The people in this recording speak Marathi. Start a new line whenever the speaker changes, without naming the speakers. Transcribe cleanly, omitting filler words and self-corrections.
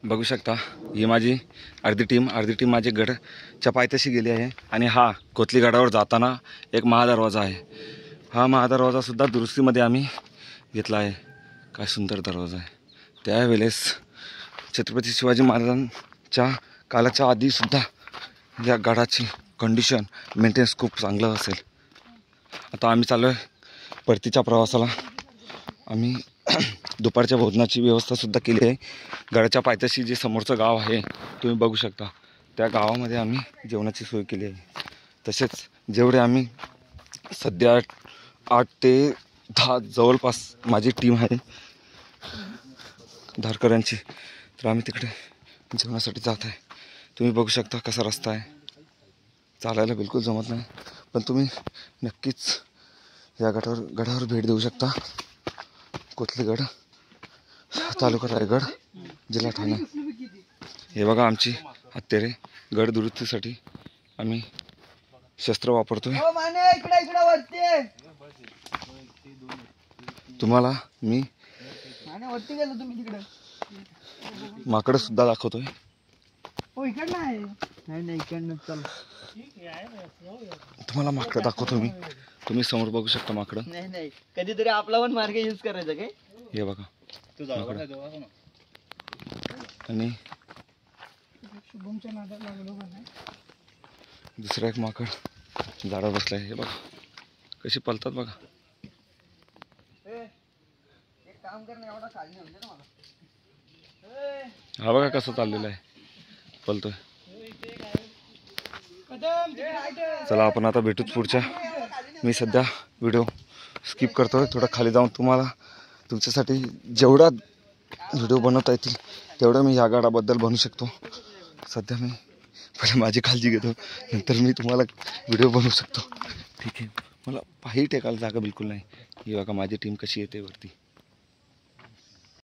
बघू शकता ही माझी अर्धी टीम माझी गडच्या पायथ्याशी गेली आहे. आणि हा कोथली गडावर जाताना एक महादरवाजा आहे. हा महादरवाजासुद्धा दुरुस्तीमध्ये आम्ही घेतला आहे. काय सुंदर दरवाजा आहे. त्यावेळेस छत्रपती शिवाजी महाराजांच्या कालाच्या आधीसुद्धा या गडाची कंडिशन मेंटेनन्स खूप चांगलं असेल. आता आम्ही चाललो आहे परतीच्या प्रवासाला. आम्ही दुपारच्या भोजनाची व्यवस्थासुद्धा केली आहे. गडाच्या पायथ्याशी जे समोरचं गाव आहे तुम्ही बघू शकता, त्या गावामध्ये आम्ही जेवणाची सोय केली आहे. तसेच जेवढे आम्ही सध्या 8 ते 10 जवळपास माझी टीम आहे धारकऱ्यांची, तर आम्ही तिकडे जेवणासाठी जात आहे. तुम्ही बघू शकता कसा रस्ता आहे. चालायला बिलकुल जमत नाही, पण तुम्ही नक्कीच या गडावर भेट देऊ शकता. कोथलीगड, तालुका रायगड, जिल्हा ठाणे. हे बघा आमची हत्यारे. गड दुरुस्तीसाठी आम्ही शस्त्र वापरतोय. तुम्हाला मी माकडं सुद्धा दाखवतोय. तुम्हाला माकडं दाखवतो मी. तुम्ही समोर बघू शकता माकडं.
नाही कधीतरी आपला पण मार्ग यूज करायचा काय.
हे बघा आणि दुसरा एक माकड झाडावर बसलाय. हे बघा कशी पळतात बघा. हा बघा कसं चाललेलं आहे, पळतोय. चला आपण आता भेटूच पुढच्या. मी सध्या व्हिडिओ स्किप करतोय. थोडं खाली जाऊन तुम्हाला तुमच्यासाठी जेवढा व्हिडिओ बनवता येतील तेवढं मी ह्या गडाबद्दल बनवू शकतो. सध्या मी पहिले माझी काळजी घेतो, नंतर मी तुम्हाला व्हिडिओ बनवू शकतो. ठीक आहे. मला पायही टेकायला जागा बिलकुल नाही. ही बघा माझी टीम कशी येते वरती.